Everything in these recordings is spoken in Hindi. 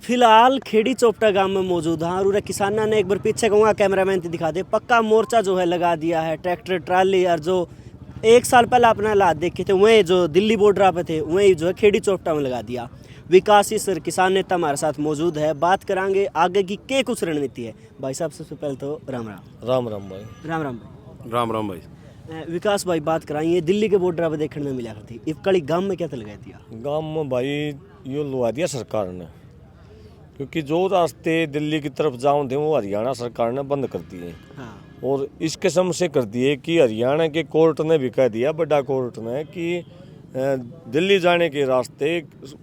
फिलहाल खेड़ी चोपटा गांव में मौजूद हाँ और किसाना ने एक बार पीछे कहूँगा कैमरामैन दिखा दे पक्का मोर्चा जो है लगा दिया है। ट्रैक्टर ट्राली और जो एक साल पहले अपने हालात देखे थे वहीं जो दिल्ली बॉर्डर पे थे वहीं जो है खेड़ी चोपटा में लगा दिया। विकास सर किसान नेता हमारे साथ मौजूद है, बात करांगे आगे की क्या कुछ रणनीति है। भाई साहब सबसे पहले तो राम राम। राम राम भाई। राम राम भाई। राम राम भाई। विकास भाई बात कराइए दिल्ली के बॉर्डर पे देखने में मिला थी इफकड़ी गांव में क्या लगा दिया? गांव में भाई यो लुआ दिया सरकार ने, क्योंकि जो रास्ते दिल्ली की तरफ जाऊँ थे वो हरियाणा सरकार ने बंद कर दिए। हाँ। और इस किस्म से कर दिए कि हरियाणा के कोर्ट ने भी कह दिया, बड़ा कोर्ट ने, कि दिल्ली जाने के रास्ते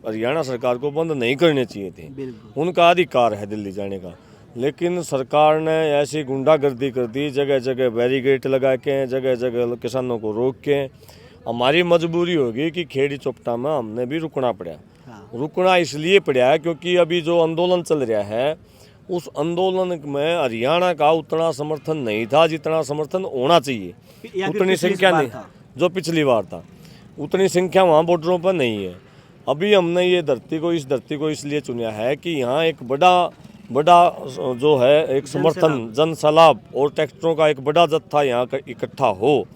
हरियाणा सरकार को बंद नहीं करने चाहिए थे। उनका अधिकार है दिल्ली जाने का, लेकिन सरकार ने ऐसी गुंडागर्दी कर दी, जगह जगह बैरिकेड लगा के, जगह जगह किसानों को रोक के। हमारी मजबूरी होगी कि खेड़ी चोपटा में हमने भी रुकना पड़ा। रुकना इसलिए पड़ा है क्योंकि अभी जो आंदोलन चल रहा है उस आंदोलन में हरियाणा का उतना समर्थन नहीं था जितना समर्थन होना चाहिए। उतनी संख्या नहीं, जो पिछली बार था उतनी संख्या वहाँ बॉर्डरों पर नहीं है। अभी हमने ये इस धरती को इसलिए चुना है कि यहाँ एक बड़ा जो है एक समर्थन जन सैलाब और ट्रैक्टरों का एक बड़ा जत्था यहाँ इकट्ठा हो,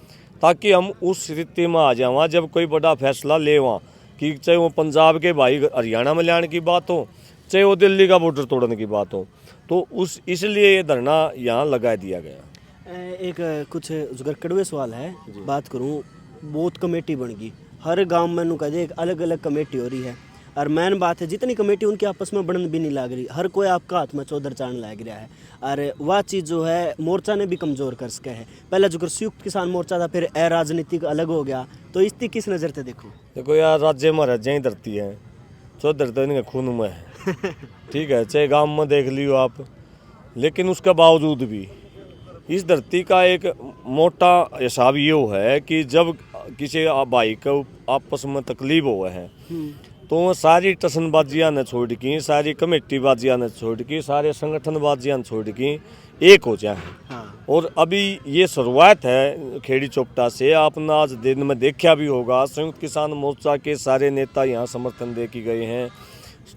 ताकि हम उस स्थिति में आ जाए वहाँ जब कोई बड़ा फैसला ले वहाँ, कि चाहे वो पंजाब के भाई हरियाणा में लाने की बात हो, चाहे वो दिल्ली का बॉर्डर तोड़ने की बात हो, तो इसलिए ये धरना यहाँ लगा दिया गया। एक कुछ अगर कड़वे सवाल है बात करूँ, बहुत कमेटी बन गई हर गांव में नु कह दे एक अलग अलग कमेटी हो रही है और मेन बात है जितनी कमेटी उनके आपस में बढ़न भी नहीं लग रही, हर कोई आपका हाथ में चौधर चाण लग रहा है। और वह चीज़ जो है मोर्चा ने भी कमज़ोर कर सके है। पहले जो संयुक्त किसान मोर्चा था फिर राजनीतिक अलग हो गया, तो इसकी किस नज़र से देखो यार, राज्य में रह जाए धरती है, चौधर तो इनके खून में है ठीक है, चाहे गांव में देख लियो आप, लेकिन उसके बावजूद भी इस धरती का एक मोटा हिसाब ये है कि जब किसी भाई को आपस में तकलीफ हुआ है तो सारी टसनबाजियाँ ने छोड़ की, सारी कमेटी बाजियाँ ने छोड़ की, सारे संगठन बाजियाँ ने छोड़ की एक हो जाए। हाँ। और अभी ये शुरुआत है खेड़ी चोपटा से। आपने आज दिन में देखा भी होगा, संयुक्त किसान मोर्चा के सारे नेता यहाँ समर्थन दे के गए हैं,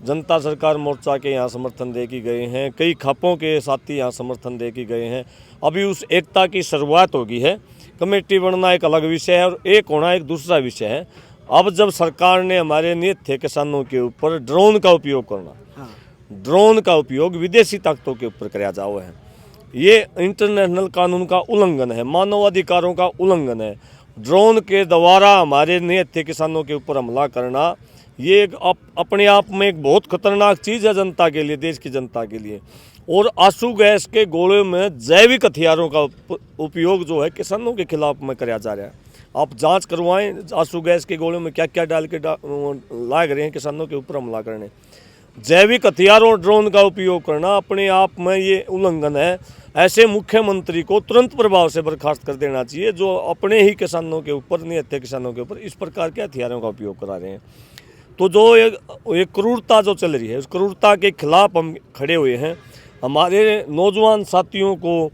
जनता सरकार मोर्चा के यहाँ समर्थन दे के गए हैं, कई खापों के साथी यहाँ समर्थन दे के गए हैं। अभी उस एकता की शुरुआत होगी है। कमेटी बनना एक अलग विषय है और एक होना एक दूसरा विषय है। अब जब सरकार ने हमारे नियत थे किसानों के ऊपर ड्रोन का उपयोग करना, हाँ। ड्रोन का उपयोग विदेशी ताकतों के ऊपर कराया जाओ है, ये इंटरनेशनल कानून का उल्लंघन है, मानवाधिकारों का उल्लंघन है। ड्रोन के द्वारा हमारे नियत थे किसानों के ऊपर हमला करना, ये अपने आप में एक बहुत खतरनाक चीज़ है जनता के लिए, देश की जनता के लिए। और आंसू गैस के गोले में जैविक हथियारों का उपयोग जो है किसानों के खिलाफ में कराया जा रहा है। आप जांच करवाएं, आंसू गैस के गोले में क्या क्या डाल के लाग रहे हैं किसानों के ऊपर हमला करने। जैविक हथियारों ड्रोन का उपयोग करना अपने आप में ये उल्लंघन है। ऐसे मुख्यमंत्री को तुरंत प्रभाव से बर्खास्त कर देना चाहिए जो अपने ही किसानों के ऊपर, निहत्थे किसानों के ऊपर इस प्रकार के हथियारों का उपयोग करा रहे हैं। तो जो एक क्रूरता जो चल रही है उस क्रूरता के खिलाफ हम खड़े हुए हैं। हमारे नौजवान साथियों को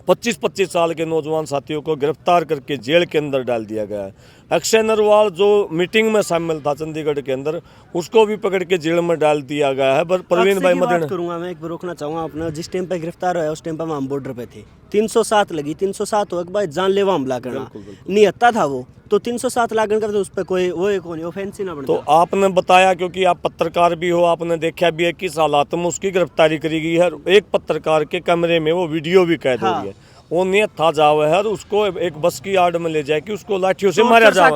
25-25 साल के नौजवान साथियों को गिरफ्तार करके जेल के अंदर डाल दिया गया है। अक्षय नरवाल जो मीटिंग में शामिल था चंडीगढ़ के अंदर, उसको भी पकड़ के जेल में डाल दिया गया है। प्रवीण भाई मदन करूंगा मैं एक बार रोकना चाहूँगा अपना, जिस टाइम पे गिरफ्तार हुआ उस टाइम पे हम बॉर्डर पे थे, 307 लगी। 307 हो भाई जानलेवा हमला करना नियत्ता था वो, तो 307 लागण करते उस पर कोई वो ऑफेंस ही ना बनता। तो आपने बताया, क्योंकि आप पत्रकार भी हो, आपने देखा भी है किस हालात में उसकी गिरफ्तारी करी गई है। एक पत्रकार के कमरे में वो वीडियो भी कैद हो गई है। वो नियत था जावे है और उसको एक बस की आड़ में ले जाए कि उसको लाठियों से मारा जाओ,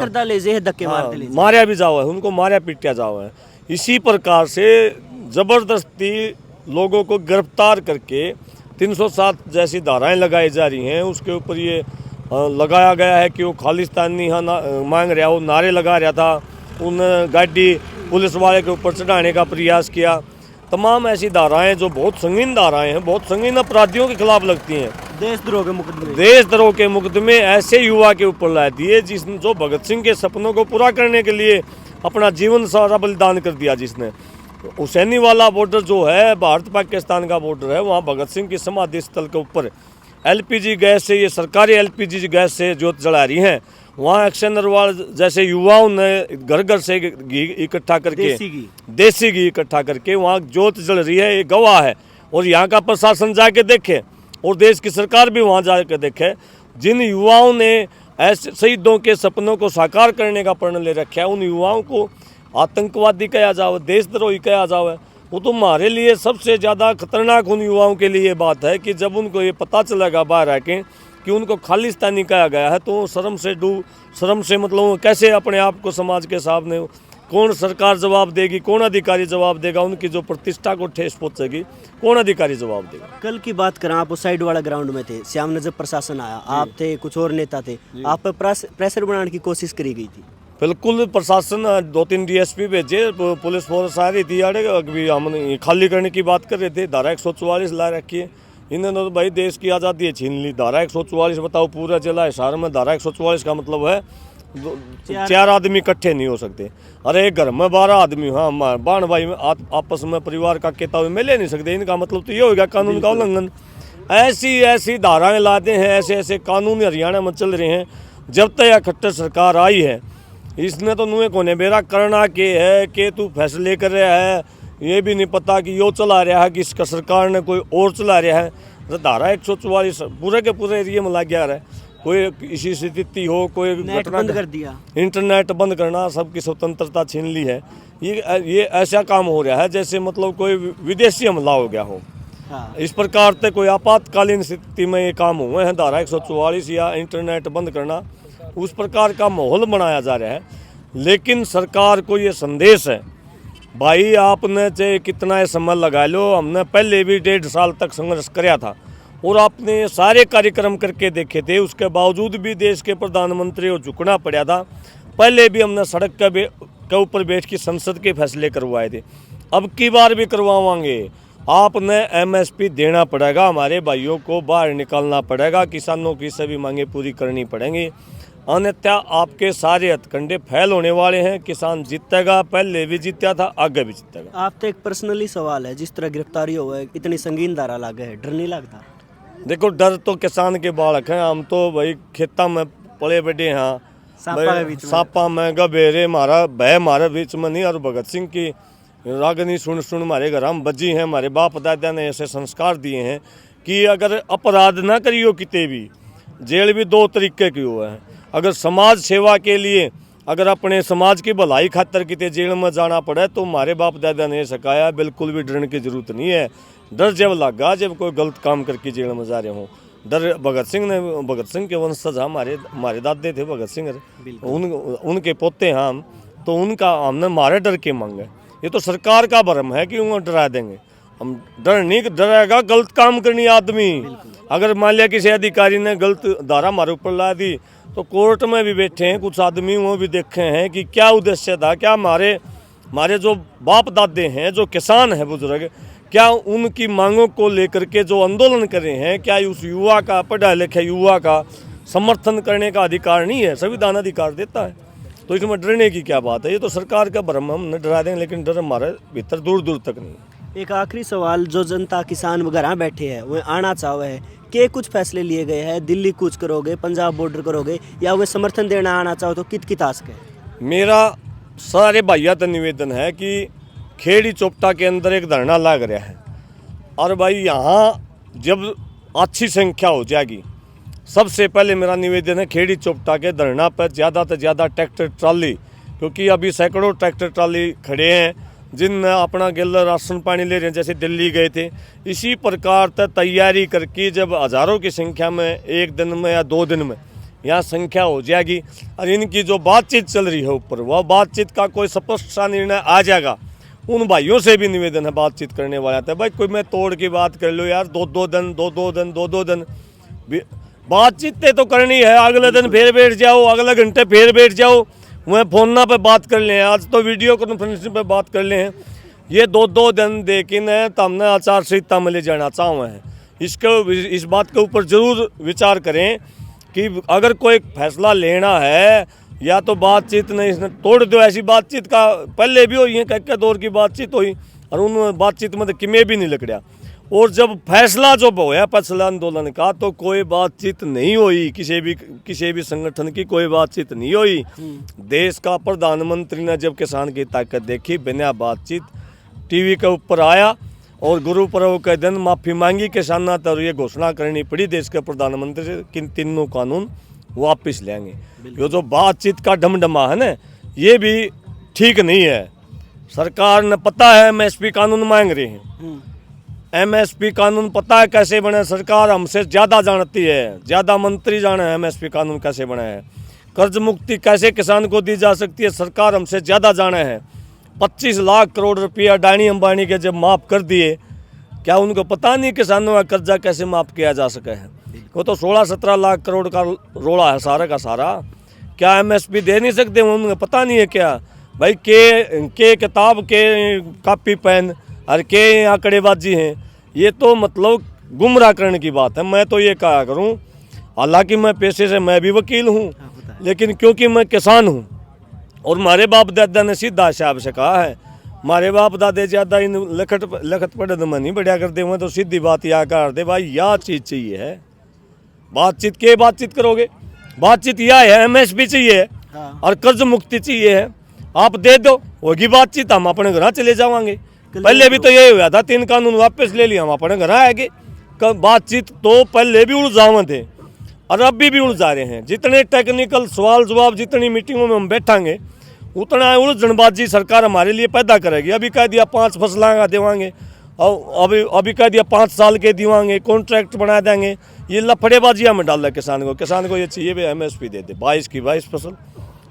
मारा भी जाओ है, उनको मारा पीटा जाओ है। इसी प्रकार से जबरदस्ती लोगों को गिरफ्तार करके 307 जैसी धाराएं लगाई जा रही हैं। उसके ऊपर ये लगाया गया है कि वो खालिस्तानी मांग रहा, वो नारे लगा रहा था, उन गाड़ी पुलिस वाले के ऊपर चढ़ाने का प्रयास किया। तमाम ऐसी धाराएं जो बहुत संगीन धाराएं हैं, बहुत संगीन अपराधियों के खिलाफ लगती हैं। देशद्रोह के मुकदमे ऐसे युवा के ऊपर ला दिए जिसने, जो भगत सिंह के सपनों को पूरा करने के लिए अपना जीवन सारा बलिदान कर दिया। जिसने हुसैनी वाला बॉर्डर जो है, भारत पाकिस्तान का बॉर्डर है, वहाँ भगत सिंह की समाधि स्थल के ऊपर एलपीजी गैस से, ये सरकारी एलपीजी गैस से जोत जला रही हैं, वहाँ अक्षय नरवाल जैसे युवाओं ने घर घर से घी इकट्ठा करके, देसी घी इकट्ठा करके वहाँ जोत जल रही है, ये गवाह है। और यहाँ का प्रशासन जाके देखे और देश की सरकार भी वहाँ जाके देखे, जिन युवाओं ने ऐसे शहीदों के सपनों को साकार करने का प्रण ले रखा है, उन युवाओं को आतंकवादी कहा जाओ, देशद्रोही कहा जाओ, वो तो हमारे लिए सबसे ज़्यादा खतरनाक उन युवाओं के लिए बात है कि जब उनको ये पता चलेगा बाहर आके कि उनको खालिस्तानी कहा गया है, तो शर्म से मतलब वो कैसे अपने आप को समाज के सामने, कौन सरकार जवाब देगी, कौन अधिकारी जवाब देगा, उनकी जो प्रतिष्ठा को ठेस पहुंचेगी, कौन अधिकारी जवाब देगा। कल की बात करें, आप उस साइड वाला ग्राउंड में थे, श्याम ने जब प्रशासन आया, आप थे, कुछ और नेता थे, आप पर प्रेशर बनाने की कोशिश करी गई थी। बिल्कुल, प्रशासन 2-3 डीएसपी भेजे, पुलिस फोर्स आ रही थी, अभी हम खाली करने की बात कर रहे थे, धारा 144 ला रखी है इन्होंने, तो भाई देश की आज़ादी छीन ली। धारा 144 बताओ, पूरा जिला हिसार में धारा 144 का मतलब है 4 आदमी इकट्ठे नहीं हो सकते। अरे एक घर में 12 आदमी, हाँ बहन भाई में आपस में परिवार का कहता हुए मिले नहीं सकते, इनका मतलब तो ये होगा कानून का उल्लंघन। ऐसी धाराएं लाते हैं, ऐसे कानून हरियाणा में चल रहे हैं। जब तक यह खट्टर सरकार आई है, इसने तो नुए कोने बेरा करना के है कि तू फैसले कर रहा है, ये भी नहीं पता कि यो चला रहा है कि इसका सरकार ने कोई और चला रहा है। तो धारा 144 पूरे के पूरे एरिया में लग गया है, कोई इसी स्थिति हो, कोई घटना बंद कर दिया, इंटरनेट बंद करना, सबकी स्वतंत्रता छीन ली है। ये ऐसा काम हो रहा है जैसे मतलब कोई विदेशी हमला हो गया हो। हाँ। इस प्रकार से कोई आपातकालीन स्थिति में ये काम हुए हैं, धारा 144 या इंटरनेट बंद करना, उस प्रकार का माहौल बनाया जा रहा है। लेकिन सरकार को ये संदेश है, भाई आपने चाहे कितना समय लगा लो, हमने पहले भी 1.5 साल तक संघर्ष कराया था और आपने सारे कार्यक्रम करके देखे थे, उसके बावजूद भी देश के प्रधानमंत्री को झुकना पड़ा था। पहले भी हमने सड़क के ऊपर बैठ के संसद के फैसले करवाए थे, अब की बार भी करवाएंगे। आपने एमएसपी देना पड़ेगा, हमारे भाइयों को बाहर निकालना पड़ेगा, किसानों की सभी मांगे पूरी करनी पड़ेंगी, अन्यथा आपके सारे हथकंडे फैल होने वाले हैं। किसान जीतेगा, पहले भी जीता था, आगे भी जीतेगा। आप तो एक पर्सनली सवाल है, जिस तरह गिरफ्तारी हुआ है, इतनी संगीन धारा लागे है, डर नहीं लगता? देखो, डर तो किसान के बालक हैं, हम तो भाई खेता में पले बड़े हैं, सापा में गबेरे, मारा भय हमारे बीच में नहीं। और भगत सिंह की रागनी सुन हमारे घर हम बजी हैं, हमारे बाप दादा ने ऐसे संस्कार दिए हैं कि अगर अपराध ना करियो किते भी, जेल भी 2 तरीके की हुआ है। अगर समाज सेवा के लिए, अगर अपने समाज की भलाई खातर किते जेल में जाना पड़े, तो हमारे बाप दादा ने सिखाया, बिल्कुल भी डरने की जरूरत नहीं है। डर जब लगा जब कोई गलत काम करके जेल में जा रहे हों। डर भगत सिंह के वंशज, हमारे दादे थे भगत सिंह, उनके पोते हम, तो उनका हमने मारे डर के मांगे। ये तो सरकार का भरम है कि उन्हें डरा देंगे, हम डर नहीं डरेगा। गलत काम करनी आदमी, अगर मान लिया किसी अधिकारी ने गलत धारा हमारे ऊपर ला दी, तो कोर्ट में भी बैठे हैं कुछ आदमी, वो भी देखे हैं कि क्या उद्देश्य था, क्या हमारे जो बाप दादे हैं, जो किसान हैं बुजुर्ग, क्या उनकी मांगों को लेकर के जो आंदोलन कर रहे हैं, क्या उस युवा का, पढ़ा लिखा युवा का समर्थन करने का अधिकार नहीं है? संविधान अधिकार देता है, तो इसमें डरने की क्या बात है? ये तो सरकार का भ्रम, हम न डरा देंगे, लेकिन डर हमारे भीतर दूर दूर तक नहीं। एक आखिरी सवाल, जो जनता किसान वगैरह बैठे हैं, वो आना चाहे है कि कुछ फैसले लिए गए हैं, दिल्ली कूच करोगे, पंजाब बॉर्डर करोगे, या वे समर्थन देना आना चाहो तो कित की तास्क है? मेरा सारे भाइयों से निवेदन है कि खेड़ी चोपटा के अंदर एक धरना लग रहा है, और भाई यहाँ जब अच्छी संख्या हो जाएगी, सबसे पहले मेरा निवेदन है खेड़ी चोपटा के धरना पर ज़्यादा से ज़्यादा ट्रैक्टर ट्राली, क्योंकि अभी सैकड़ों ट्रैक्टर ट्राली खड़े हैं जिन अपना गिल राशन पानी ले रहे हैं, जैसे दिल्ली गए थे। इसी प्रकार से तैयारी करके जब हज़ारों की संख्या में एक दिन में या 2 दिन में यहाँ संख्या हो जाएगी, और इनकी जो बातचीत चल रही है ऊपर, वह बातचीत का कोई स्पष्ट सा निर्णय आ जाएगा। उन भाइयों से भी निवेदन है बातचीत करने वाला था, भाई कोई मैं तोड़ की बात कर लो यार, 2-2 दिन बातचीत तो करनी है। अगले दिन फिर बैठ जाओ, अगले घंटे फिर बैठ जाओ, वह फोन पे बात कर लें, आज तो वीडियो कॉन्फ्रेंसिंग पे बात कर लें। ये 2-2 दिन देकिन है तो हमने आचार संहिता में ले जाना चाहे हैं। इस बात के ऊपर जरूर विचार करें कि अगर कोई फैसला लेना है, या तो बातचीत नहीं, इसने तोड़ दो। ऐसी बातचीत का पहले भी हुई है, कई दौर की बातचीत हुई, और उन बातचीत में तो किमे भी नहीं लग रहा। और जब फैसला जो होया पिछले आंदोलन का तो कोई बातचीत नहीं हुई, किसी भी संगठन की कोई बातचीत नहीं हुई। देश का प्रधानमंत्री ने जब किसान की ताकत देखी, बिना बातचीत टीवी के ऊपर आया और गुरु पर्व के दिन माफ़ी मांगी किसानों तो ये घोषणा करनी पड़ी देश के प्रधानमंत्री से कि तीनों कानून वापस लेंगे। ये जो बातचीत का डमडमा है ना, ये भी ठीक नहीं है। सरकार ने पता है एमएसपी कानून मांग रहे हैं, एमएसपी कानून पता है कैसे बने, सरकार हमसे ज़्यादा जानती है, ज़्यादा मंत्री जाने हैं एमएसपी कानून कैसे बने हैं। कर्ज मुक्ति कैसे किसान को दी जा सकती है, सरकार हमसे ज़्यादा जाने है। 25 लाख करोड़ रुपया अडानी अंबानी के जब माफ़ कर दिए, क्या उनको पता नहीं किसानों का कर्जा कैसे माफ़ किया जा सके है। वो तो 16-17 लाख करोड़ का रोड़ा है सारा का सारा, क्या एमएसपी दे नहीं सकते, उनको पता नहीं है क्या भाई। के किताब के कापी पेन और के आंकड़ेबाजी हैं, ये तो मतलब गुमराह करने की बात है। मैं तो ये कहा करूं, हालांकि मैं पेशे से मैं भी वकील हूं, लेकिन क्योंकि मैं किसान हूं और हमारे बाप दादा ने सीधा साहब से कहा है, हमारे बाप दादे ज़्यादा इन लखत पढ़त में नहीं बढ़िया करते हुए, तो सीधी बात यह कर दे भाई, यह चीज़ चाहिए है। बातचीत के बातचीत करोगे, बातचीत यह है एमएसपी चाहिए और कर्ज मुक्ति चाहिए है, आप दे दो, होगी बातचीत, हम अपने घर चले जावांगे। पहले भी तो यही हुआ था, 3 कानून वापस ले लिया, हम अपने घर आएंगे। बातचीत तो पहले भी उलझावे थे और अभी भी उलझा रहे हैं। जितने टेक्निकल सवाल जवाब जितनी मीटिंगों में हम बैठांगे, उतना उलझनबाजी सरकार हमारे लिए पैदा करेगी। अभी कह दिया 5 फसलों का देवांगे, और अभी कह दिया 5 साल के दिवांगे, कॉन्ट्रैक्ट बना देंगे। ये लफड़ेबाजियाँ में डाल रहा है किसान को ये चाहिए भी एमएसपी दे दे, 22 की 22 फसल,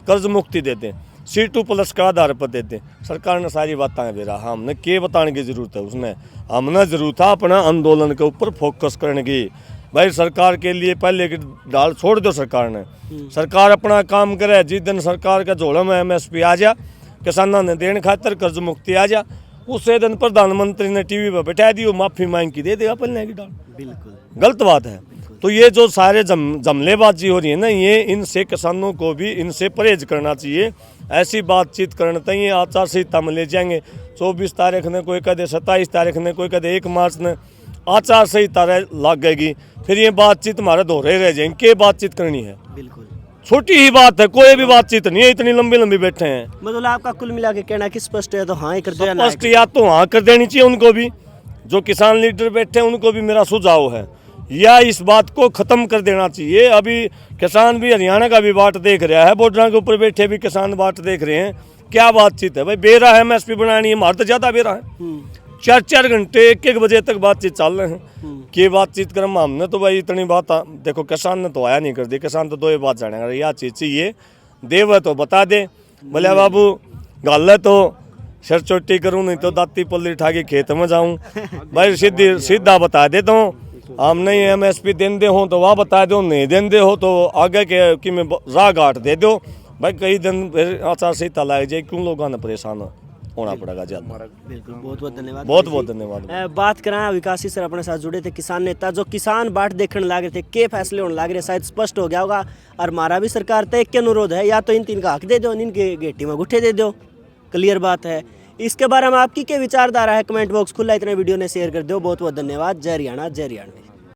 कर्ज मुक्ति दे दें, C2+ का आधार पर देते। सरकार ने सारी बातें दे रहा, हमने के बताने की जरूरत है, उसने हमने जरूरत था अपना आंदोलन के ऊपर फोकस करने की। भाई सरकार के लिए पहले की डाल छोड़ दो, सरकार ने, सरकार अपना काम करे। जिस दिन सरकार के झोले में एमएसपी आ जा, किसानों ने देने खातर कर्ज मुक्ति आ जा, उसे दिन प्रधानमंत्री ने टीवी पर बैठा दी, माफ़ी मांग की दे देगा पलने की डाल। बिल्कुल गलत बात है। तो ये जो सारे जमलेबाजी हो रही है ना, ये इनसे किसानों को भी इनसे परहेज करना चाहिए। ऐसी बातचीत करना चाहिए, आचार संहिता में ले जाएंगे। 24 तारीख ने कोई कहते, 27 तारीख ने कोई कहते, 1 मार्च ने आचार संहिता लग गएगी, फिर ये बातचीत हमारे दोहरे रह जाएंगे। क्या बातचीत करनी है, बिल्कुल छोटी ही बात है, कोई भी बातचीत नहीं है, इतनी लंबी लंबी बैठे हैं। मतलब आपका कुल मिला के कहना कि स्पष्ट है तो हाँ ही कर दो, स्पष्ट या तो हाँ कर देनी चाहिए उनको भी, जो किसान लीडर बैठे हैं उनको भी मेरा सुझाव है, या इस बात को ख़त्म कर देना चाहिए। अभी किसान भी हरियाणा का भी बाट देख रहा है, बॉर्डर के ऊपर बैठे भी किसान बाट देख रहे हैं। क्या बातचीत है भाई, बेरा है एमएसपी बनानी है, हमारे तो ज़्यादा बेरा है। 4-4 घंटे 1-1 बजे तक बातचीत चल रहे हैं। कि बातचीत कर हमने तो भाई इतनी बात देखो, किसान ने तो आया नहीं कर दी। किसान तो 2 बात जानेगा, यह चीज़ चाहिए देव तो बता दे, बोले बाबू गल तो सिर चोटी करूँ, नहीं तो दाती पल्ली उठा के खेत में जाऊँ। भाई सीधा बता देता हूँ, हम नहीं एमएसपी देंदे हो तो वह बता दो, नहीं देंदे हो तो आगे के कि मैं राह घाट दे दो। भाई कई दिन फिर आचार संहिता लाग जाए, क्यों लोगों ने परेशान होना पड़ेगा ज़्यादा। बिल्कुल, बहुत बहुत धन्यवाद, बहुत बहुत धन्यवाद। बात करा विकासी सर अपने साथ जुड़े थे, किसान नेता जो किसान बाट देखने लग रहे थे, के फैसले होने लग रहे, शायद स्पष्ट हो गया होगा। और हमारा भी सरकार तक एक के अनुरोध है, या तो इन 3 का हक दे दो, इनके गेटी में गुट्ठे दे दो, क्लियर बात है। इसके बारे में आपकी क्या विचारधारा है, कमेंट बॉक्स खुला, इतने वीडियो ने शेयर कर दो। बहुत बहुत धन्यवाद। जय हरियाणा, जय हरियाणवी।